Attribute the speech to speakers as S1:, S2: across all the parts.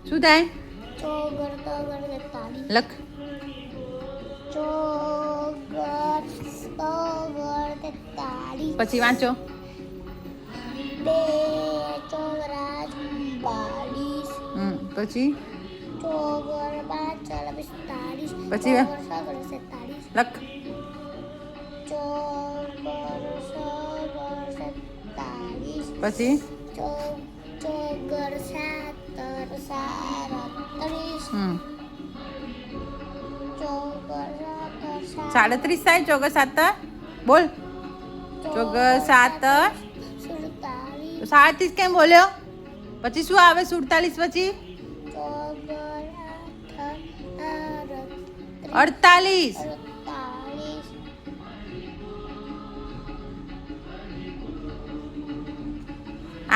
S1: શું થાય?
S2: ચોગર તગર 43.
S1: લખ.
S2: ચોગર તગર 43.
S1: પછી વાંચો.
S2: 2 ચોગરા 42.
S1: પછી
S2: ચોગર 5 45.
S1: પછી
S2: ચોગર સગર 47.
S1: લખ.
S2: ચોગર સગર 47.
S1: પછી
S2: ચોગર 7 37. ચોગર
S1: 37 થાય. ચોગર 7 બોલ. ચોગર 7
S2: 47.
S1: 37 કેમ બોલ્યો? પછી શું આવે? 47 પછી
S2: ચોગર
S1: 48.
S2: 48.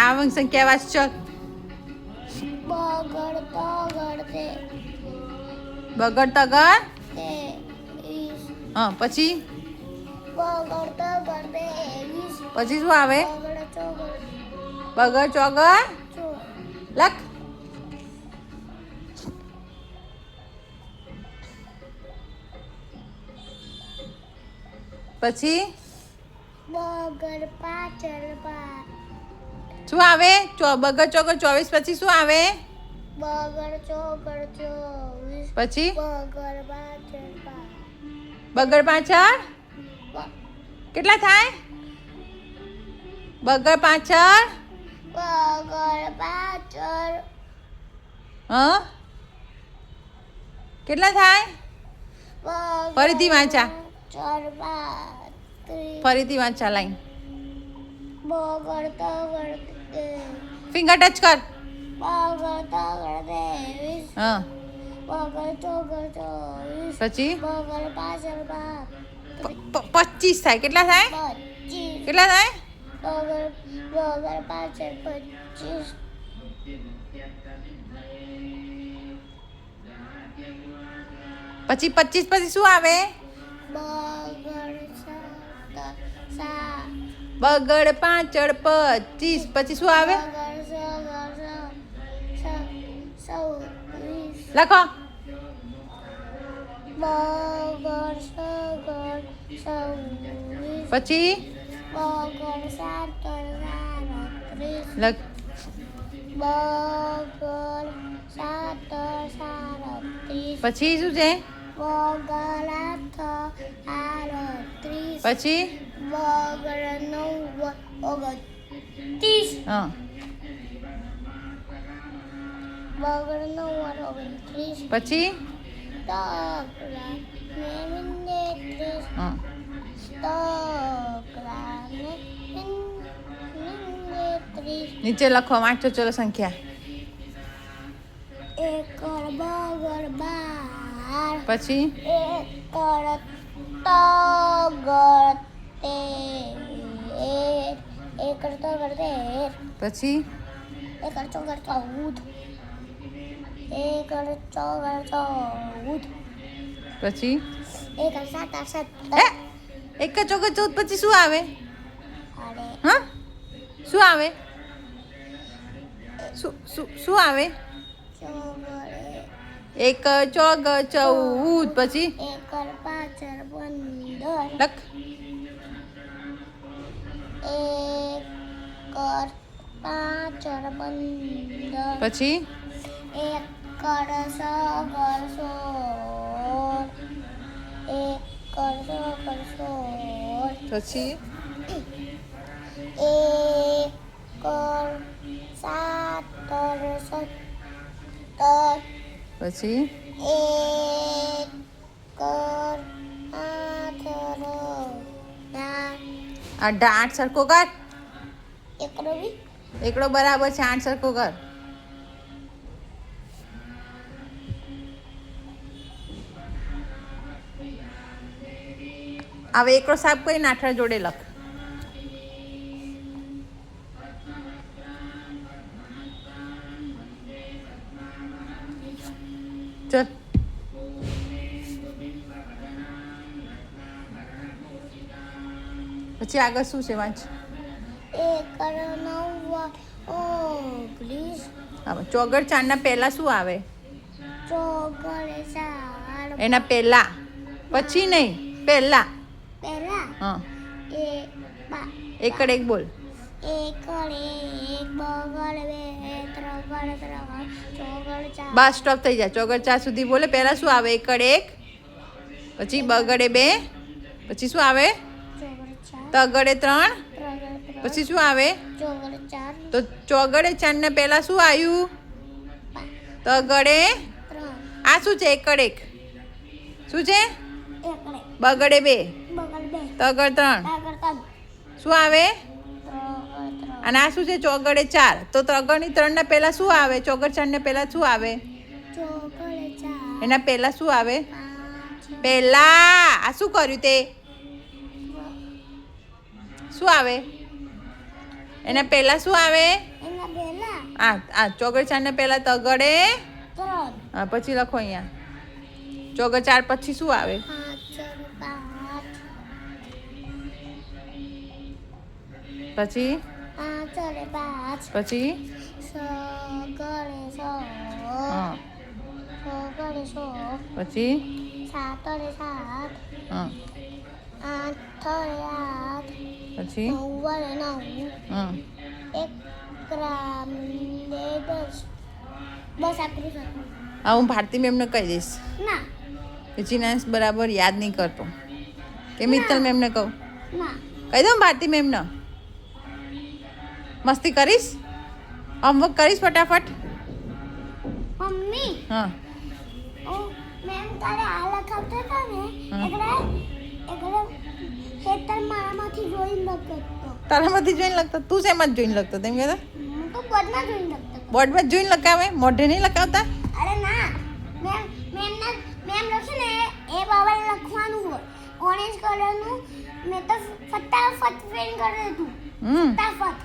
S1: આ સંખ્યા વાંચો.
S2: બગડ તગડ
S1: બગડ તગર.
S2: 23.
S1: હા પછી
S2: બગડ તગડ 23.
S1: પછી શું આવે?
S2: બગડ ચોગડ
S1: બગડ ચોગર
S2: 4.
S1: લખ. પછી
S2: બગડ પાછળ 5.
S1: શું આવે? બગડ ચોગર 24 પછી શું આવે?
S2: બગડ ચોગડ 24.
S1: પછી
S2: બગડ પાછળ 5.
S1: બગડ પાછળ કેટલા થાય? બગડ પાછળ
S2: બગડ પાછળ
S1: હા કેટલા થાય?
S2: બગડ
S1: ફરીથી વાંચા.
S2: 34.
S1: ફરીથી વાંચા લાઈન.
S2: બગડ તગડ
S1: ફિંગર ટચ કર.
S2: બગડ તગડ 23.
S1: હા
S2: બગડ ચોગડ 24.
S1: પછી
S2: બગડ પાછળ
S1: 25 થાય. કેટલા થાય?
S2: 25.
S1: કેટલા થાય?
S2: બગડ પાછળ 25.
S1: પછી 25 પછી શું આવે? બગડ પાછળ 25 પછી શું આવે? લખો. પછી લખ. પછી શું છે? પછી હા પછી હા નીચે લખો. વાંચો ચલો સંખ્યા.
S2: એકડ બગડ 12.
S1: પછી
S2: એકડ તગડ 13. એકડ તગડ 13.
S1: પછી
S2: એકડ ચોગડ 14. એકડ ચોગડ 14.
S1: પછી
S2: એકડ 17.
S1: એક ચોગર 14 પછી શું આવે?
S2: અરે
S1: હા શું આવે? શું આવે?
S2: ચોગડ
S1: એક ચોગર 14 પછી
S2: એકડ પાછળ 15.
S1: લખ.
S2: એકડ પાછળ 15.
S1: પછી
S2: એકડ સગર 16. એકડ સગર 16.
S1: પછી
S2: એકડ સાતર 17.
S1: પછી
S2: એકડ
S1: 8 સરખો કર.
S2: એકડો બી
S1: એકડો બરાબર છે. 8 સરખો કર. હવે એકડો સાફ કરીને 8 જોડે લખ. ચલ પછી આગળ શું છે? વાંચ.
S2: એકડ 19.
S1: હવે ચોગડ ચારના પહેલા શું આવે?
S2: ચોગડ ચાર.
S1: એના પહેલા, પછી નહીં, પહેલા.
S2: પહેલા
S1: હા, એકડ એક બોલ.
S2: એકડ એક, બગડ બે, ત્રગડ ત્રણ, ચોગડ ચાર.
S1: બસ સ્ટોપ થઈ જાય. ચોગડ ચાર સુધી બોલે. પહેલા શું આવે? એકડ એક, પછી બગડે બે, પછી શું આવે?
S2: ચોગડ ચાર.
S1: તગડે ત્રણ,
S2: ત્રગડ ત્રણ.
S1: પછી શું આવે?
S2: ચોગડ ચાર.
S1: તો ચોગડે ચારના પહેલા શું આવ્યું? તગડે.
S2: ત્રણ.
S1: આ શું છે? એકડ એક. શું છે?
S2: એકડ
S1: બગડે બે,
S2: બગડ બે,
S1: તગડ ત્રણ.
S2: ત્રગડ ત્રણ.
S1: શું આવે?
S2: ત્રગડ ત્રણ.
S1: અને આ શું છે? ચોગડે ચાર. તો ત્રગડની ત્રણના પહેલા શું આવે? ચોગડ ચારના પહેલા શું આવે?
S2: ચોગડ ચાર.
S1: એના પહેલા શું આવે?
S2: 5.
S1: પહેલા. આ શું કર્યું તે? શું આવે? એના પહેલા શું આવે?
S2: એના પહેલા
S1: આ ચોગડ ચારના પહેલા તગડે.
S2: 3.
S1: હા, પછી લખો અહીંયા. ચોગડ ચાર પછી શું આવે?
S2: 5 5.
S1: પછી
S2: 5 5.
S1: પછી
S2: સગડે સ.
S1: હા,
S2: સગડે સો.
S1: પછી
S2: 7 7.
S1: હા,
S2: 8 8.
S1: પછી
S2: 9 9.
S1: હા.
S2: 1 ગ્રામ 10. બસ આટલું જ હતું.
S1: હા, હું ભારતી મેમને કહી દઈશ
S2: ના
S1: કે ચિનાંશ બરાબર યાદ નહીં કરતો. કે મિત્તલ મેમને કહું?
S2: ના
S1: કહી દઉં ભારતી મેમને? મસ્તી કરીશ? હોમવર્ક કરીશ ફટાફટ?
S2: મમ્મી
S1: હા.
S2: મેમ તારે આ લખાવતા હતા ને
S1: હા.
S2: એટલે ખેતર મારામાંથી જોઈને લખતો.
S1: તારામાંથી જોઈને લખતો? તું શેમાં જોઈને લખતો તેમ કહેતા?
S2: હું તો બોર્ડમાં જોઈને લખતો.
S1: બોર્ડમાં જ જોઈને લખાવે? મોઢે નહીં લખાવતા?
S2: અરે ના મેમ લખે ને એ બાબા લખવાનું હોય ઓરેન્જ કલરનું. મેં તો ફટાફટ પેન કરી દીધું. ફટાફટ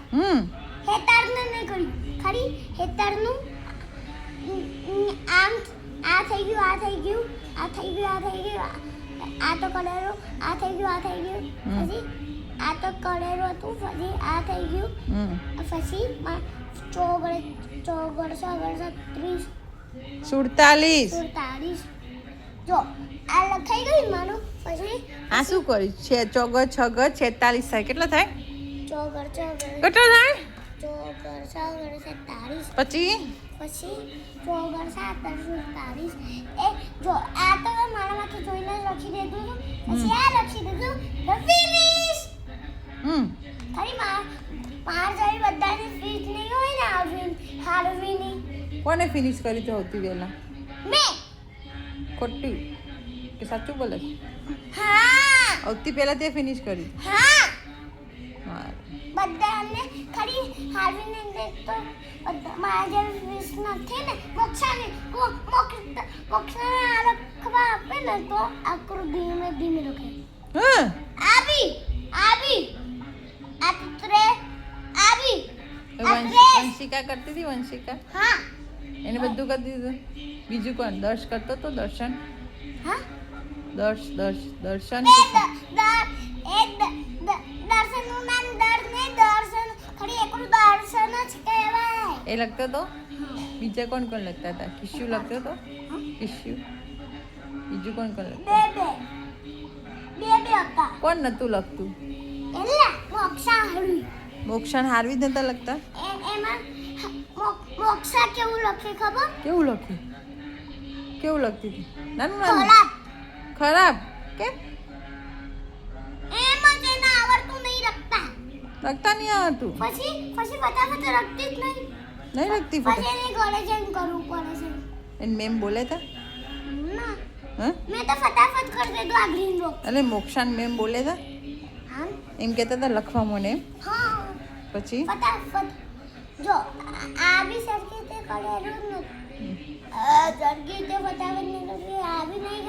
S2: હેતારને નહીં કર્યું. ખાલી હેતારનું આમ આ થઈ ગયું, આ થઈ ગયું, આ થઈ ગયું, આ થઈ ગયું, આ તો કરેલો, આ થઈ ગયું, આ થઈ ગયું, પછી આ તો કરેલો હતું, પછી આ થઈ ગયું, પછી ચોગડ ચોગડ સગડ 30
S1: 47.
S2: 47. જો આ લખાઈ ગયું મારું. પછી
S1: આ શું કર્યું છે? ચોગડ છગડ 46 થાય. કેટલા થાય?
S2: ચોગડ ચોગડ
S1: કેટલા થાય?
S2: ચોગડ સગડ 47.
S1: પછી
S2: પછી ચોગડ 47. એ જો આ તો મારામાંથી જોઈને જ લખી દીધું હતું. પછી આ લખી દીધું ફિનિશ. ખાલી માર જઈ બધાની ફીસ નહીં હોય ને આવીન હારવીની.
S1: કોને ફિનિશ કરી તો સૌથી પહેલા?
S2: મેં.
S1: ખોટું કે સાચું બોલે?
S2: હા
S1: સૌથી પહેલા તે ફિનિશ કરી.
S2: હા
S1: હા.
S2: બધાને ખાલી હારવીને દેખતો મારા જેવી ફીસ નથી ને મોક્ષાને મોક્ષાને આ લખવા આપે ને તો આકરું ધીમે ધીમે લખે.
S1: હા.
S2: આવી આ તત્રે આવી
S1: વંશિકા કરતી હતી. વંશિકા
S2: હા
S1: એને બધું કરી દીધું. બીજું કોણ? દર્શ કરતો તો? દર્શન?
S2: હા
S1: દર્શન
S2: દર્શનનું નામ દર ને દર્શન ખાલી એકલું દર્શન જ કહેવાય.
S1: એ લખતો તો? બીજા કોણ કોણ લખતા હતા? કિસ્યુ લખતો તો? કિસ્યુ. બીજું કોણ કોણ લખતા?
S2: બે હતા.
S1: કોણ નતું લખતું?
S2: એટલે મોક્ષા હળી
S1: મોક્ષાન હારવી જ નતા લખતા?
S2: એમાં મોક્ષા કેવું લખે ખબર?
S1: કેવું લખ્યું? કેવું લખતી હતી? નાનું નાનું
S2: ખરાબ.
S1: ખરાબ કેમ?
S2: એમ જ એને આવડતું નહીં લખતા.
S1: લખતા નહીં આવડતું?
S2: પછી ફટાફટ લખતી જ નહીં.
S1: નહીં લખતી
S2: પછી
S1: ફટા?
S2: એને ઘરે જઈને કરવું પડે છે.
S1: એને મેમ બોલે તા?
S2: ના
S1: હા.
S2: મેં તો ફટાફટ કરી દીધું આ ગ્રીન રોક.
S1: એટલે મોક્ષાન મેમ બોલે તા?
S2: હા
S1: એમ કહેતા હતા લખવા મને એમ.
S2: હા
S1: પછી
S2: ફટાફટ જો આ બી સરખી રીતે કરેલું જ નથી. સરખી રીતે ફટાફટ નહીં કરી આવી નહીં.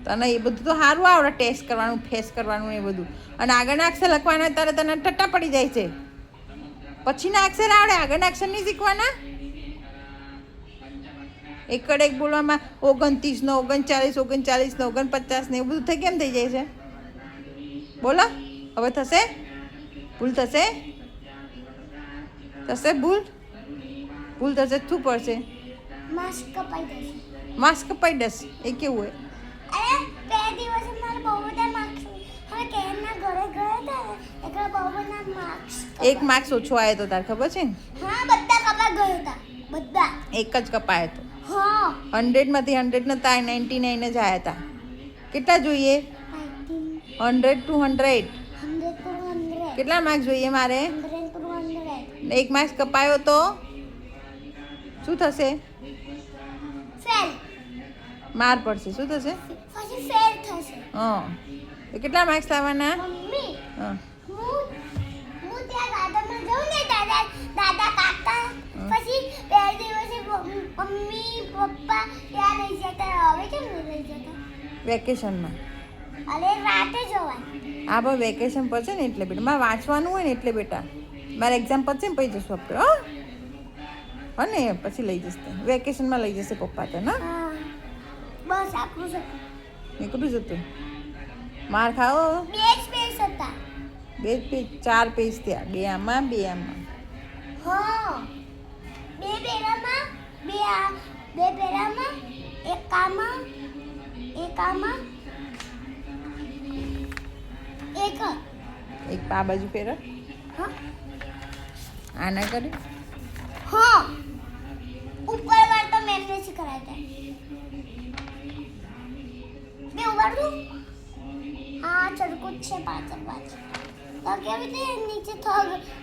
S1: તને એ બધું તો સારું આવડે. ટેસ્ટ કરવાનું, ફેસ કરવાનું એ બધું. અને આગળના અક્ષર લખવાના ત્યારે તને ટટ્ટા પડી જાય છે. પછીના અક્ષર આવડે, આગળના અક્ષર નહીં શીખવાના. એકડ એક બોલવામાં 29 નો 39 39 નો 49 ને એવું બધું થઈ કેમ થઈ જાય છે? બોલો હવે થશે? ભૂલ થશે? થશે ભૂલ? ભૂલ થશે તો શું પડશે?
S2: માસ્ક કપાઈ જશે.
S1: માસ્ક કપાઈ જશે એ કેવું હોય?
S2: અરે બે દિવસે મારે બહુ બધા માર્ક્સ હવે કેરના ઘરે ગયા હતા ને એટલે બહુ બધા માર્ક્સ
S1: એક માર્ક્સ ઓછો આવ્યો તો તાર ખબર છે ને?
S2: હા બધા કપાઈ ગયા હતા બધા.
S1: એક જ કપાયો તો.
S2: હા
S1: 100માંથી 100 નતા 99 જ આવ્યા હતા. કેટલા જોઈએ? 100 to 100.
S2: 100 to 100
S1: કેટલા માર્ક્સ જોઈએ મારે?
S2: 100 to 100
S1: ને એક માર્ક્સ કપાયો તો શું થશે?
S2: ફેલ.
S1: માર પડશે. શું થશે?
S2: પછી ફેલ થશે.
S1: હા તો કેટલા માર્ક્સ લાવવાના?
S2: મમ્મી
S1: હા
S2: હું ત્યાં ગાર્ડનમાં જાઉં ને દાદા કાકા પછી બે દિવસે મમ્મી પપ્પા ત્યાં લઈ જતા હવે કેમ નહીં લઈ જતા?
S1: વેકેશનમાં.
S2: અરે રાતે જવાય.
S1: હા પણ વેકેશન પડશે ને એટલે બેટા મારે વાંચવાનું હોય ને એટલે બેટા મારે એક્ઝામ પડશે ને પછી જશું આપણે. હા ને પછી લઈ જશે વેકેશનમાં લઈ જશે પપ્પા તો ના
S2: હા બસ આટલું છે.
S1: નીકળું જ હતું. માર ખાઓ.
S2: બે જ પેજ હતા.
S1: 2 પેજ 4 પેજ થયા. 2 આમાં 2 આમાં.
S2: હા બે પેરામાં બે પેરામાં એક આમાં
S1: એક આ બાજુ પહેરો.
S2: હા
S1: આ ના કરે.
S2: હા ઉપર વાર તો મેમને શીખવાડતા બે ઉગાડું. હા ચડકું જ છે પાછળ તો કેવી રીતે નીચે થગ